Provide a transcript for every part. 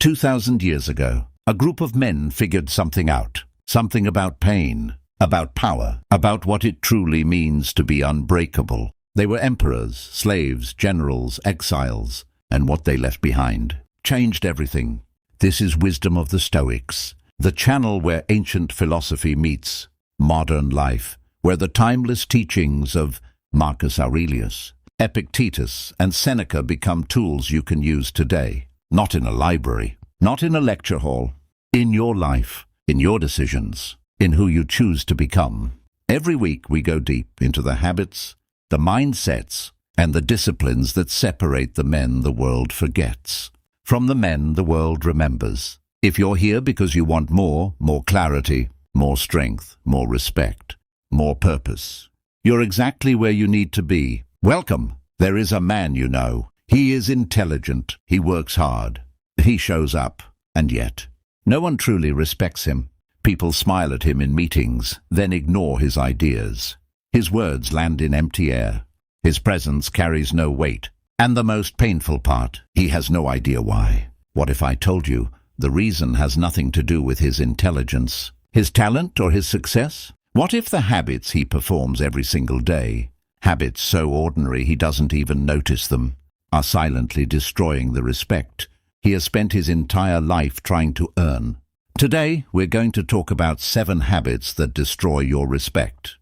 2,000 years ago, a group of men figured something out. Something about pain, about power, about what it truly means to be unbreakable. They were emperors, slaves, generals, exiles, and what they left behind changed everything. This is Wisdom of the Stoics, the channel where ancient philosophy meets modern life, where the timeless teachings of Marcus Aurelius, Epictetus, and Seneca become tools you can use today. Not in a library, not in a lecture hall, in your life, in your decisions, in who you choose to become. Every week we go deep into the habits, the mindsets, and the disciplines that separate the men the world forgets from the men the world remembers. If you're here because you want more clarity, more strength, more respect, more purpose, you're exactly where you need to be. Welcome. There is a man you know. He is intelligent, he works hard, he shows up, and yet no one truly respects him. People smile at him in meetings, then ignore his ideas. His words land in empty air. His presence carries no weight. And the most painful part, he has no idea why. What if I told you the reason has nothing to do with his intelligence, his talent, or his success? What if the habits he performs every single day, habits so ordinary he doesn't even notice them, are silently destroying the respect he has spent his entire life trying to earn? Today, we're going to talk about 7 habits that destroy your respect,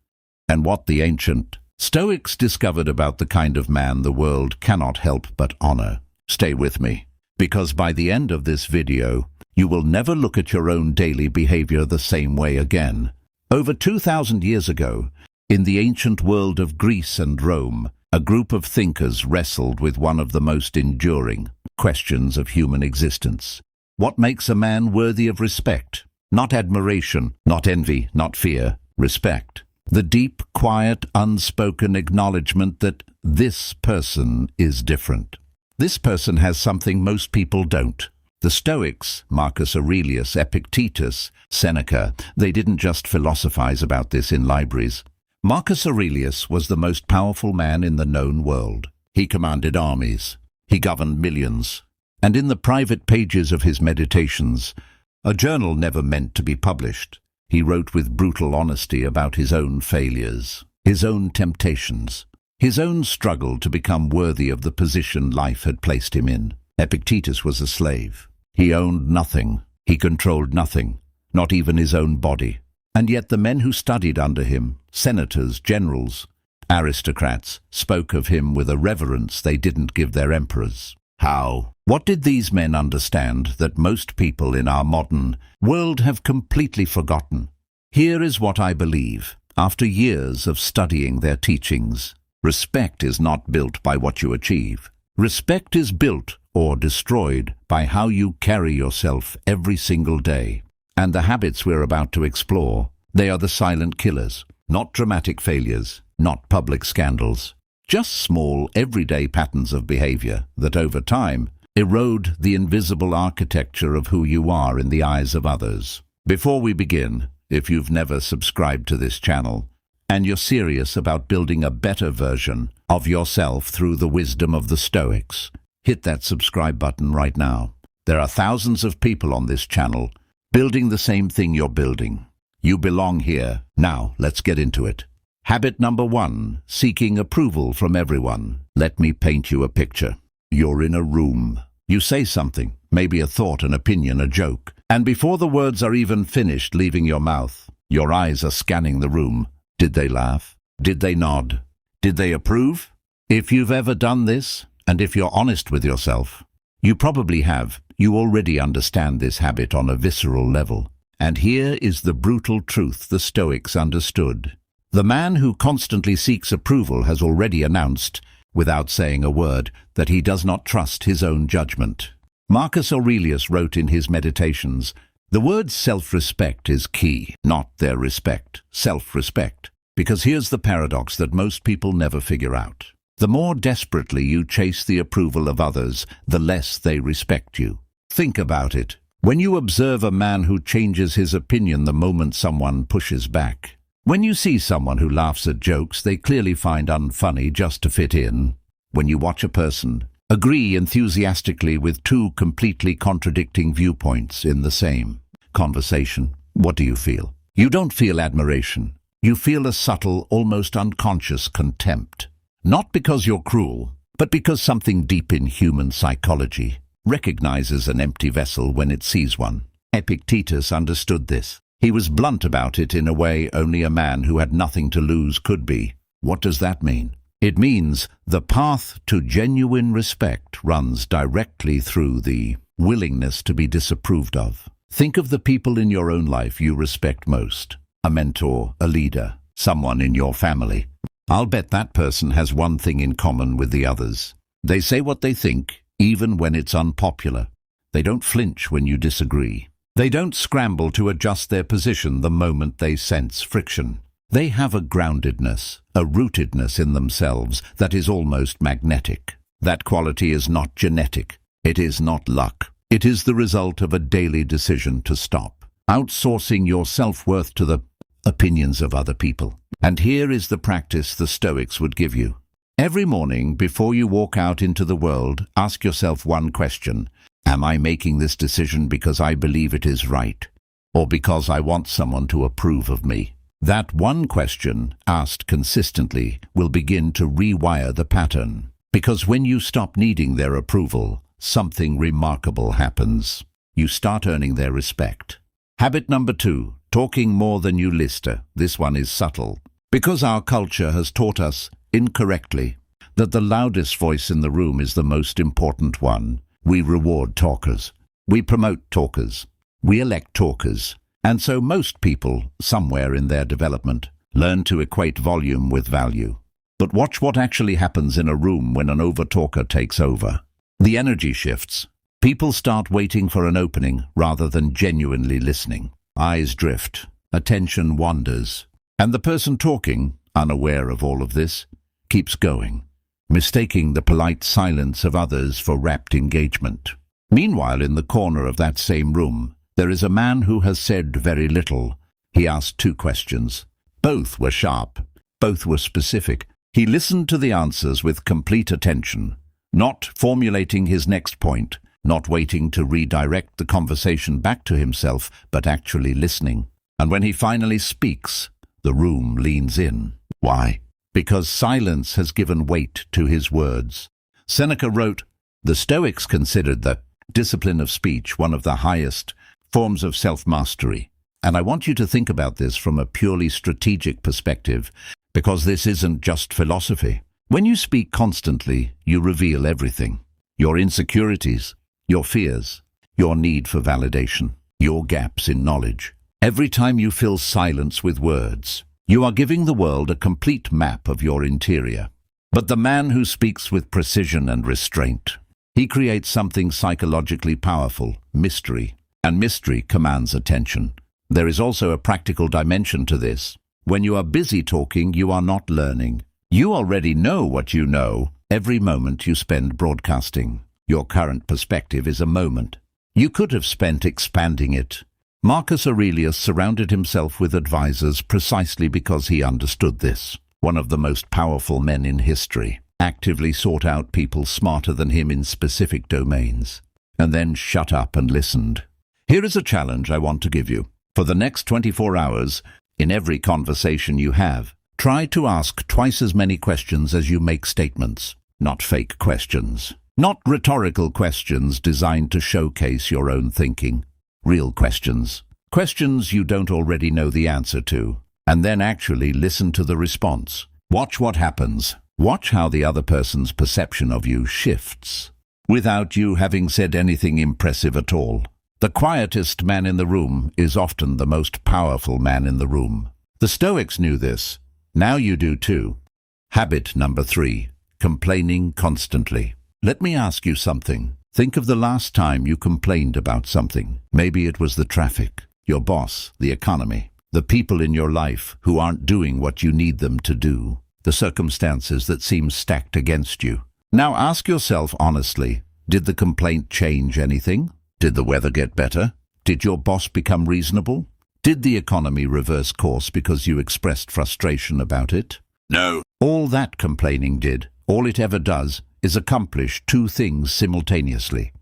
and what the ancient Stoics discovered about the kind of man the world cannot help but honor. Stay with me, because by the end of this video, you will never look at your own daily behavior the same way again. Over 2,000 years ago, in the ancient world of Greece and Rome, a group of thinkers wrestled with one of the most enduring questions of human existence. What makes a man worthy of respect? Not admiration, not envy, not fear. Respect. The deep, quiet, unspoken acknowledgement that this person is different. This person has something most people don't. The Stoics, Marcus Aurelius, Epictetus, Seneca, they didn't just philosophize about this in libraries. Marcus Aurelius was the most powerful man in the known world. He commanded armies. He governed millions. And in the private pages of his meditations, a journal never meant to be published, he wrote with brutal honesty about his own failures, his own temptations, his own struggle to become worthy of the position life had placed him in. Epictetus was a slave. He owned nothing. He controlled nothing, not even his own body. And yet the men who studied under him, senators, generals, aristocrats, spoke of him with a reverence they didn't give their emperors. How? What did these men understand that most people in our modern world have completely forgotten? Here is what I believe, after years of studying their teachings. Respect is not built by what you achieve. Respect is built or destroyed by how you carry yourself every single day. And the habits we're about to explore, they are the silent killers, not dramatic failures, not public scandals, just small, everyday patterns of behavior that over time erode the invisible architecture of who you are in the eyes of others. Before we begin, if you've never subscribed to this channel and you're serious about building a better version of yourself through the wisdom of the Stoics, hit that subscribe button right now. There are thousands of people on this channel building the same thing you're building. You belong here. Now, let's get into it. Habit number 1, seeking approval from everyone. Let me paint you a picture. You're in a room. You say something, maybe a thought, an opinion, a joke, and before the words are even finished leaving your mouth, your eyes are scanning the room. Did they laugh? Did they nod? Did they approve? If you've ever done this, and if you're honest with yourself, you probably have. You already understand this habit on a visceral level. And here is the brutal truth the Stoics understood. The man who constantly seeks approval has already announced, without saying a word, that he does not trust his own judgment. Marcus Aurelius wrote in his Meditations, "The word self-respect is key, not their respect, self-respect." Because here's the paradox that most people never figure out. The more desperately you chase the approval of others, the less they respect you. Think about it. When you observe a man who changes his opinion the moment someone pushes back, when you see someone who laughs at jokes they clearly find unfunny just to fit in, when you watch a person Agree enthusiastically with two completely contradicting viewpoints in the same conversation. What do you feel? You don't feel admiration. You feel a subtle, almost unconscious contempt. Not because you're cruel, but because something deep in human psychology recognizes an empty vessel when it sees one. Epictetus understood this. He was blunt about it in a way only a man who had nothing to lose could be. What does that mean? It means the path to genuine respect runs directly through the willingness to be disapproved of. Think of the people in your own life you respect most. A mentor, a leader, someone in your family. I'll bet that person has one thing in common with the others. They say what they think, even when it's unpopular. They don't flinch when you disagree. They don't scramble to adjust their position the moment they sense friction. They have a groundedness, a rootedness in themselves that is almost magnetic. That quality is not genetic. It is not luck. It is the result of a daily decision to stop outsourcing your self-worth to the opinions of other people. And here is the practice the Stoics would give you. Every morning, before you walk out into the world, ask yourself one question. Am I making this decision because I believe it is right, or because I want someone to approve of me? That one question, asked consistently, will begin to rewire the pattern. Because when you stop needing their approval, something remarkable happens. You start earning their respect. Habit number 2, talking more than you listen. This one is subtle. Because our culture has taught us, incorrectly, that the loudest voice in the room is the most important one, we reward talkers. We promote talkers. We elect talkers. And so most people, somewhere in their development, learn to equate volume with value. But watch what actually happens in a room when an over-talker takes over. The energy shifts. People start waiting for an opening rather than genuinely listening. Eyes drift. Attention wanders. And the person talking, unaware of all of this, keeps going, mistaking the polite silence of others for rapt engagement. Meanwhile, in the corner of that same room, there is a man who has said very little. He asked 2 questions. Both were sharp. Both were specific. He listened to the answers with complete attention, not formulating his next point, not waiting to redirect the conversation back to himself, but actually listening. And when he finally speaks, the room leans in. Why? Because silence has given weight to his words. Seneca wrote, "The Stoics considered the discipline of speech one of the highest forms of self-mastery." And I want you to think about this from a purely strategic perspective, because this isn't just philosophy. When you speak constantly, you reveal everything. Your insecurities, your fears, your need for validation, your gaps in knowledge. Every time you fill silence with words, you are giving the world a complete map of your interior. But the man who speaks with precision and restraint, he creates something psychologically powerful, mystery, and mystery commands attention. There is also a practical dimension to this. When you are busy talking, you are not learning. You already know what you know every moment you spend broadcasting. Your current perspective is a moment. You could have spent expanding it. Marcus Aurelius surrounded himself with advisors precisely because he understood this. One of the most powerful men in history actively sought out people smarter than him in specific domains, and then shut up and listened. Here is a challenge I want to give you. For the next 24 hours, in every conversation you have, try to ask twice as many questions as you make statements. Not fake questions. Not rhetorical questions designed to showcase your own thinking. Real questions. Questions you don't already know the answer to. And then actually listen to the response. Watch what happens. Watch how the other person's perception of you shifts, without you having said anything impressive at all. The quietest man in the room is often the most powerful man in the room. The Stoics knew this. Now you do too. Habit number 3. Complaining constantly. Let me ask you something. Think of the last time you complained about something. Maybe it was the traffic, your boss, the economy, the people in your life who aren't doing what you need them to do, the circumstances that seem stacked against you. Now ask yourself honestly, did the complaint change anything? Did the weather get better? Did your boss become reasonable? Did the economy reverse course because you expressed frustration about it? No. All that complaining did, all it ever does, is accomplish two things simultaneously.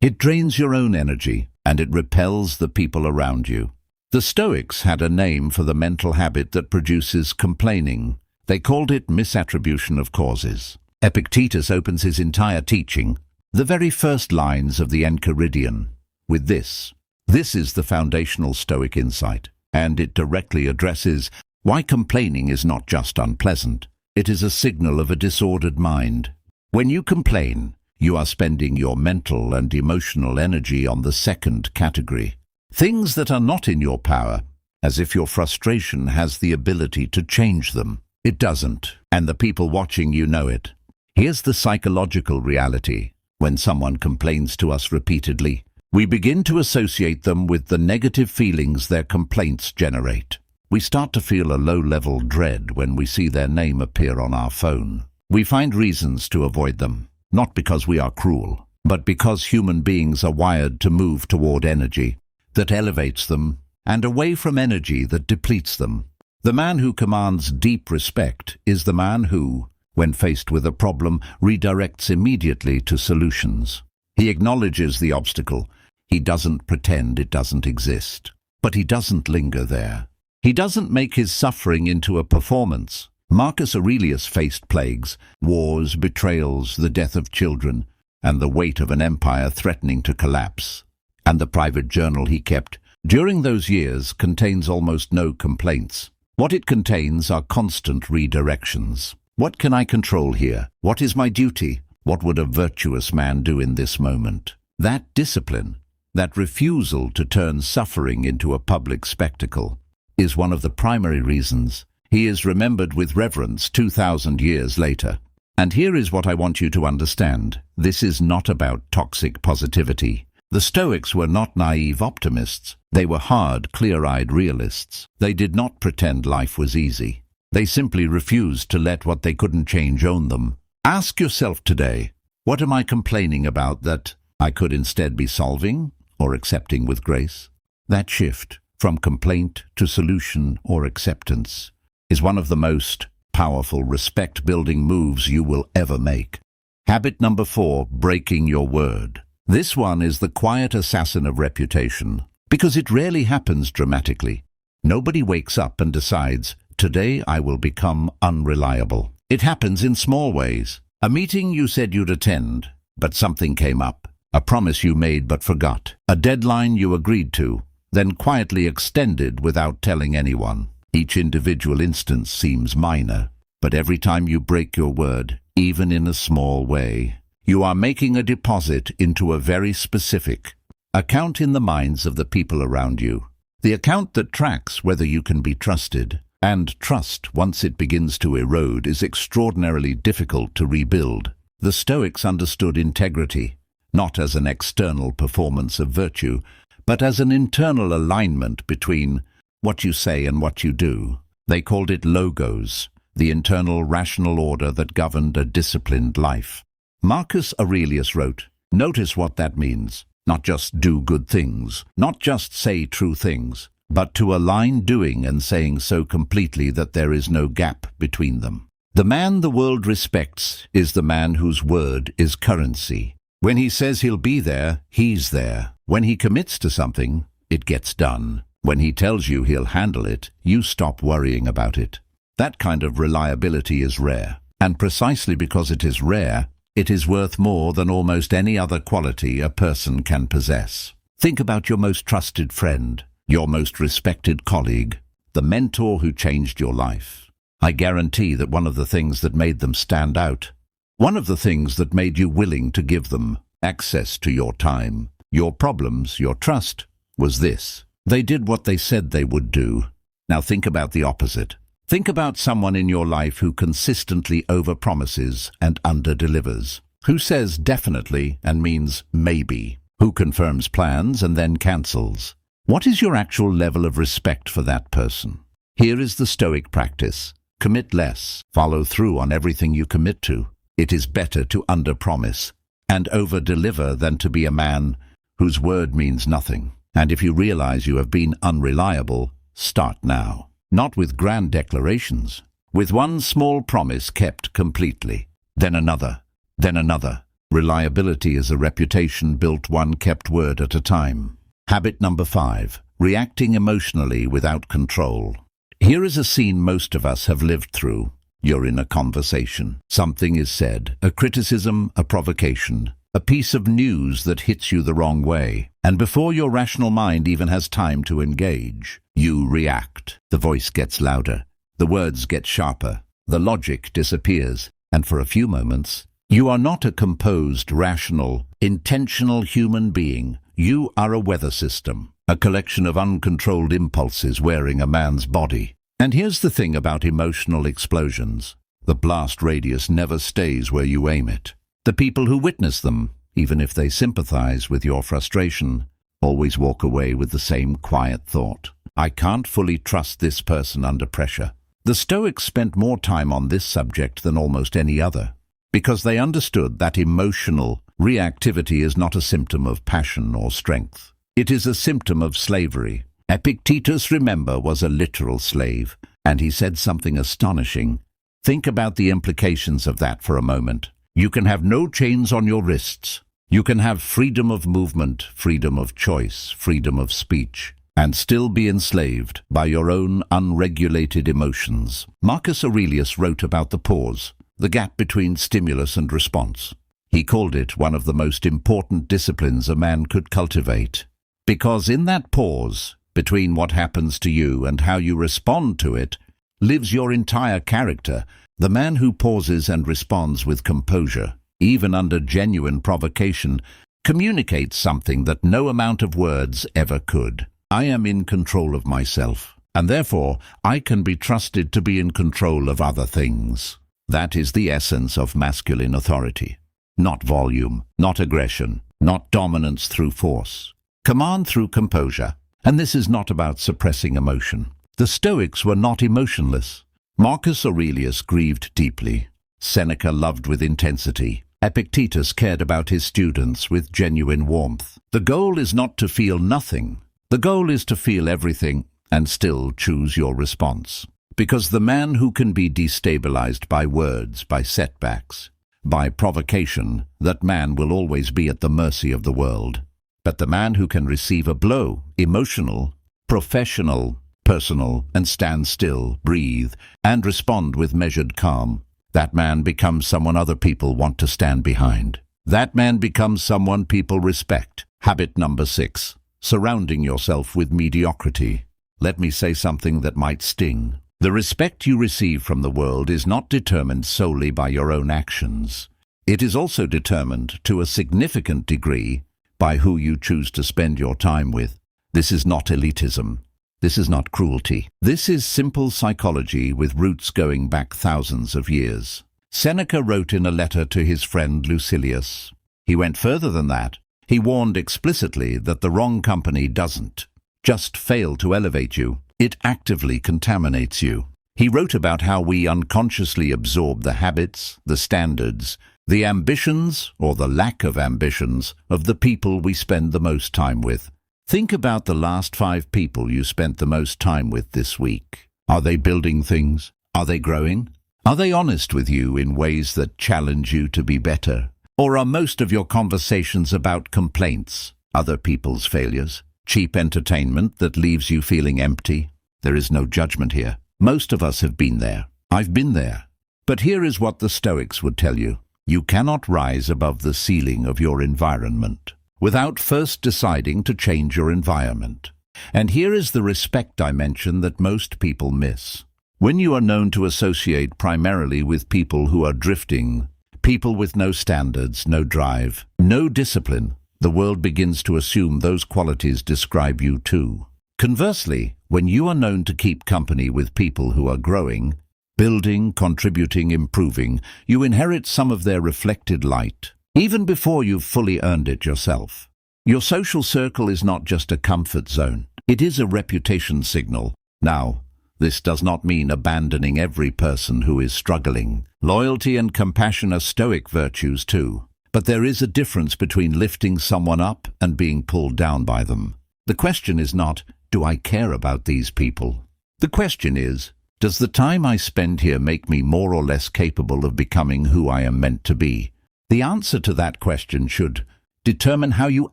It drains your own energy, and it repels the people around you. The Stoics had a name for the mental habit that produces complaining. They called it misattribution of causes. Epictetus opens his entire teaching, the very first lines of the Enchiridion, with this. This is the foundational Stoic insight, and it directly addresses why complaining is not just unpleasant. It is a signal of a disordered mind. When you complain, you are spending your mental and emotional energy on the second category. Things that are not in your power, as if your frustration has the ability to change them. It doesn't, and the people watching you know it. Here's the psychological reality. When someone complains to us repeatedly, we begin to associate them with the negative feelings their complaints generate. We start to feel a low-level dread when we see their name appear on our phone. We find reasons to avoid them, not because we are cruel, but because human beings are wired to move toward energy that elevates them and away from energy that depletes them. The man who commands deep respect is the man who, when faced with a problem, redirects immediately to solutions. He acknowledges the obstacle. He doesn't pretend it doesn't exist, but he doesn't linger there. He doesn't make his suffering into a performance. Marcus Aurelius faced plagues, wars, betrayals, the death of children, and the weight of an empire threatening to collapse. And the private journal he kept during those years contains almost no complaints. What it contains are constant redirections. What can I control here? What is my duty? What would a virtuous man do in this moment? That discipline, that refusal to turn suffering into a public spectacle, is one of the primary reasons he is remembered with reverence 2,000 years later. And here is what I want you to understand. This is not about toxic positivity. The Stoics were not naive optimists. They were hard, clear-eyed realists. They did not pretend life was easy. They simply refused to let what they couldn't change own them. Ask yourself today, what am I complaining about that I could instead be solving or accepting with grace? That shift from complaint to solution or acceptance is one of the most powerful respect-building moves you will ever make. Habit number 4, breaking your word. This one is the quiet assassin of reputation, because it rarely happens dramatically. Nobody wakes up and decides, today I will become unreliable. It happens in small ways. A meeting you said you'd attend, but something came up. A promise you made but forgot. A deadline you agreed to, then quietly extended without telling anyone. Each individual instance seems minor, but every time you break your word, even in a small way, you are making a deposit into a very specific account in the minds of the people around you. The account that tracks whether you can be trusted. And trust, once it begins to erode, is extraordinarily difficult to rebuild. The Stoics understood integrity, not as an external performance of virtue, but as an internal alignment between what you say and what you do. They called it logos, the internal rational order that governed a disciplined life. Marcus Aurelius wrote, notice what that means. Not just do good things, not just say true things, but to align doing and saying so completely that there is no gap between them. The man the world respects is the man whose word is currency. When he says he'll be there, he's there. When he commits to something, it gets done. When he tells you he'll handle it, you stop worrying about it. That kind of reliability is rare, and precisely because it is rare, it is worth more than almost any other quality a person can possess. Think about your most trusted friend, your most respected colleague, the mentor who changed your life. I guarantee that one of the things that made them stand out, one of the things that made you willing to give them access to your time, your problems, your trust, was this. They did what they said they would do. Now think about the opposite. Think about someone in your life who consistently overpromises and underdelivers, who says definitely and means maybe, who confirms plans and then cancels. What is your actual level of respect for that person? Here is the Stoic practice. Commit less. Follow through on everything you commit to. It is better to underpromise and overdeliver than to be a man whose word means nothing. And if you realize you have been unreliable, start now. Not with grand declarations, with one small promise kept completely, then another, then another. Reliability is a reputation built one kept word at a time. Habit number 5. Reacting emotionally without control. Here is a scene most of us have lived through. You're in a conversation. Something is said, a criticism, a provocation, a piece of news that hits you the wrong way. And before your rational mind even has time to engage, you react. The voice gets louder. The words get sharper. The logic disappears. And for a few moments, you are not a composed, rational, intentional human being. You are a weather system, a collection of uncontrolled impulses wearing a man's body. And here's the thing about emotional explosions. The blast radius never stays where you aim it. The people who witness them, even if they sympathize with your frustration, always walk away with the same quiet thought. I can't fully trust this person under pressure. The Stoics spent more time on this subject than almost any other, because they understood that emotional reactivity is not a symptom of passion or strength. It is a symptom of slavery. Epictetus, remember, was a literal slave, and he said something astonishing. Think about the implications of that for a moment. You can have no chains on your wrists. You can have freedom of movement, freedom of choice, freedom of speech, and still be enslaved by your own unregulated emotions. Marcus Aurelius wrote about the pause, the gap between stimulus and response. He called it one of the most important disciplines a man could cultivate, because in that pause, between what happens to you and how you respond to it, lives your entire character. The man who pauses and responds with composure, even under genuine provocation, communicates something that no amount of words ever could. I am in control of myself, and therefore I can be trusted to be in control of other things. That is the essence of masculine authority. Not volume, not aggression, not dominance through force. Command through composure. And this is not about suppressing emotion. The Stoics were not emotionless. Marcus Aurelius grieved deeply. Seneca loved with intensity. Epictetus cared about his students with genuine warmth. The goal is not to feel nothing. The goal is to feel everything and still choose your response. Because the man who can be destabilized by words, by setbacks, by provocation, that man will always be at the mercy of the world. But the man who can receive a blow, emotional, professional, personal, and stand still, breathe, and respond with measured calm, that man becomes someone other people want to stand behind. That man becomes someone people respect. Habit number 6. Surrounding yourself with mediocrity. Let me say something that might sting. The respect you receive from the world is not determined solely by your own actions. It is also determined, to a significant degree, by who you choose to spend your time with. This is not elitism. This is not cruelty. This is simple psychology with roots going back thousands of years. Seneca wrote in a letter to his friend Lucilius. He went further than that. He warned explicitly that the wrong company doesn't just fail to elevate you. It actively contaminates you. He wrote about how we unconsciously absorb the habits, the standards, the ambitions, or the lack of ambitions, of the people we spend the most time with. Think about the last 5 people you spent the most time with this week. Are they building things? Are they growing? Are they honest with you in ways that challenge you to be better? Or are most of your conversations about complaints, other people's failures, cheap entertainment that leaves you feeling empty? There is no judgment here. Most of us have been there. I've been there. But here is what the Stoics would tell you. You cannot rise above the ceiling of your environment without first deciding to change your environment. And here is the respect dimension that most people miss. When you are known to associate primarily with people who are drifting, people with no standards, no drive, no discipline, the world begins to assume those qualities describe you too. Conversely, when you are known to keep company with people who are growing, building, contributing, improving, you inherit some of their reflected light, even before you've fully earned it yourself. Your social circle is not just a comfort zone. It is a reputation signal. Now, this does not mean abandoning every person who is struggling. Loyalty and compassion are Stoic virtues too. But there is a difference between lifting someone up and being pulled down by them. The question is not, do I care about these people? The question is, does the time I spend here make me more or less capable of becoming who I am meant to be? The answer to that question should determine how you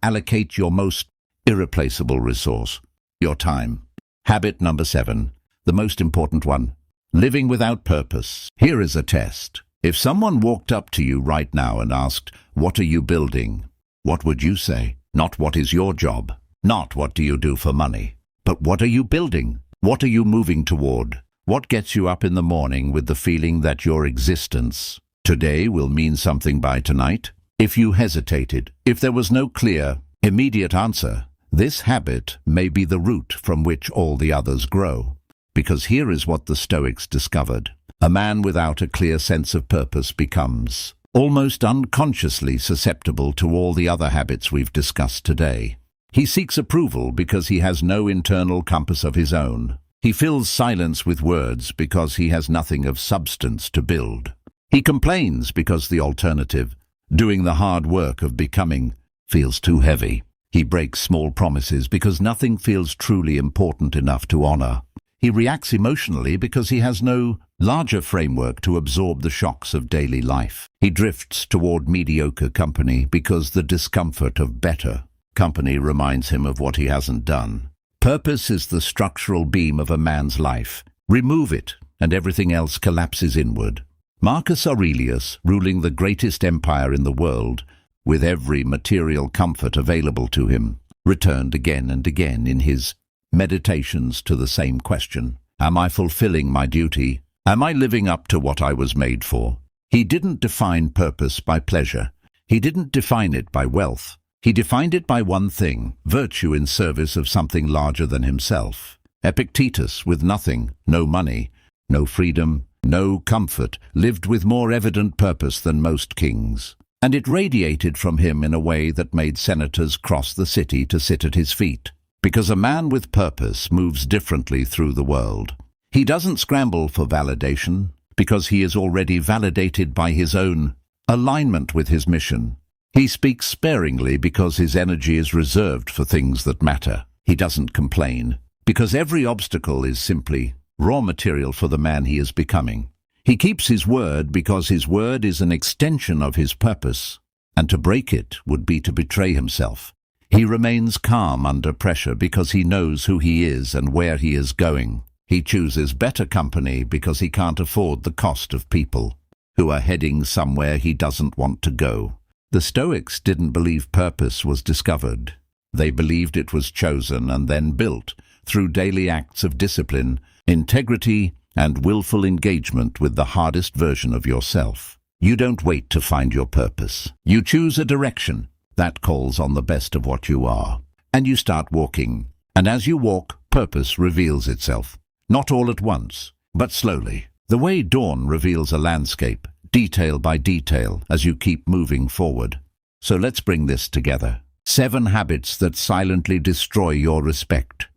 allocate your most irreplaceable resource, your time. Habit number 7, the most important one. Living without purpose. Here is a test. If someone walked up to you right now and asked, "What are you building?" what would you say? Not "What is your job?" Not "What do you do for money?" But what are you building? What are you moving toward? What gets you up in the morning with the feeling that your existence today will mean something by tonight? If you hesitated, if there was no clear, immediate answer, this habit may be the root from which all the others grow. Because here is what the Stoics discovered. A man without a clear sense of purpose becomes almost unconsciously susceptible to all the other habits we've discussed today. He seeks approval because he has no internal compass of his own. He fills silence with words because he has nothing of substance to build. He complains because the alternative, doing the hard work of becoming, feels too heavy. He breaks small promises because nothing feels truly important enough to honor. He reacts emotionally because he has no larger framework to absorb the shocks of daily life. He drifts toward mediocre company because the discomfort of better company reminds him of what he hasn't done. Purpose is the structural beam of a man's life. Remove it, and everything else collapses inward. Marcus Aurelius, ruling the greatest empire in the world, with every material comfort available to him, returned again and again in his meditations to the same question. Am I fulfilling my duty? Am I living up to what I was made for? He didn't define purpose by pleasure. He didn't define it by wealth. He defined it by one thing, virtue in service of something larger than himself. Epictetus, with nothing, no money, no freedom, no comfort, lived with more evident purpose than most kings. And it radiated from him in a way that made senators cross the city to sit at his feet. Because a man with purpose moves differently through the world. He doesn't scramble for validation, because he is already validated by his own alignment with his mission. He speaks sparingly because his energy is reserved for things that matter. He doesn't complain, because every obstacle is simply raw material for the man he is becoming. He keeps his word because his word is an extension of his purpose, and to break it would be to betray himself. He remains calm under pressure because he knows who he is and where he is going. He chooses better company because he can't afford the cost of people who are heading somewhere he doesn't want to go. The Stoics didn't believe purpose was discovered. They believed it was chosen and then built through daily acts of discipline, integrity, and willful engagement with the hardest version of yourself. You don't wait to find your purpose. You choose a direction that calls on the best of what you are. And you start walking. And as you walk, purpose reveals itself. Not all at once, but slowly. The way dawn reveals a landscape, detail by detail, as you keep moving forward. So let's bring this together. 7 habits that silently destroy your respect.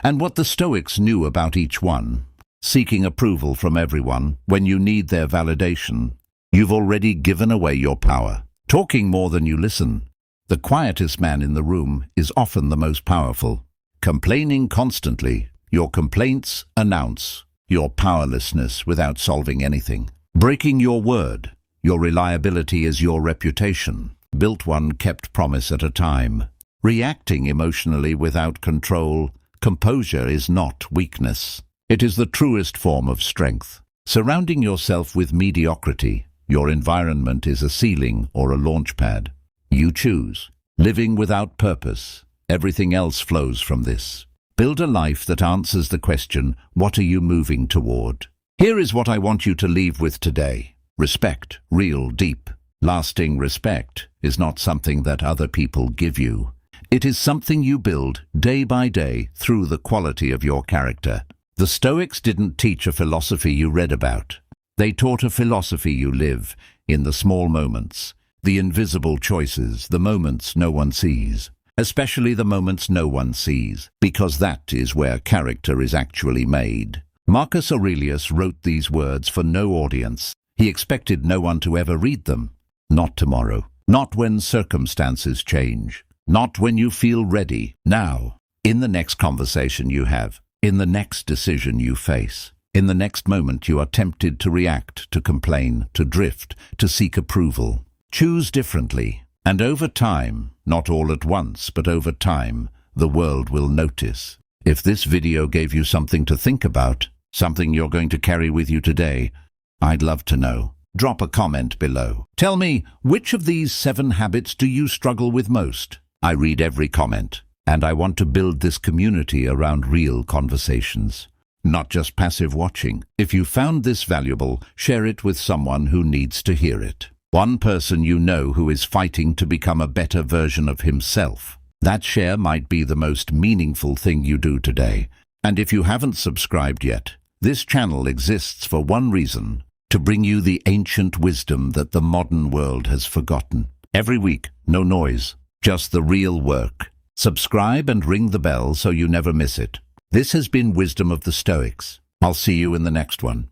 And what the Stoics knew about each one. Seeking approval from everyone when you need their validation. You've already given away your power. Talking more than you listen. The quietest man in the room is often the most powerful. Complaining constantly, your complaints announce your powerlessness without solving anything. Breaking your word, your reliability is your reputation. Built one kept promise at a time. Reacting emotionally without control, composure is not weakness. It is the truest form of strength. Surrounding yourself with mediocrity, your environment is a ceiling or a launch pad. You choose. Living without purpose. Everything else flows from this. Build a life that answers the question, what are you moving toward? Here is what I want you to leave with today. Respect, real, deep, lasting respect is not something that other people give you. It is something you build day by day through the quality of your character. The Stoics didn't teach a philosophy you read about. They taught a philosophy you live in the small moments. The invisible choices, the moments no one sees, especially the moments no one sees, because that is where character is actually made. Marcus Aurelius wrote these words for no audience. He expected no one to ever read them. Not tomorrow. Not when circumstances change. Not when you feel ready. Now. In the next conversation you have. In the next decision you face. In the next moment you are tempted to react, to complain, to drift, to seek approval. Choose differently. And over time, not all at once, but over time, the world will notice. If this video gave you something to think about, something you're going to carry with you today, I'd love to know. Drop a comment below. Tell me, which of these 7 habits do you struggle with most? I read every comment, and I want to build this community around real conversations, not just passive watching. If you found this valuable, share it with someone who needs to hear it. One person you know who is fighting to become a better version of himself. That share might be the most meaningful thing you do today. And if you haven't subscribed yet, this channel exists for one reason: to bring you the ancient wisdom that the modern world has forgotten. Every week, no noise, just the real work. Subscribe and ring the bell so you never miss it. This has been Wisdom of the Stoics. I'll see you in the next one.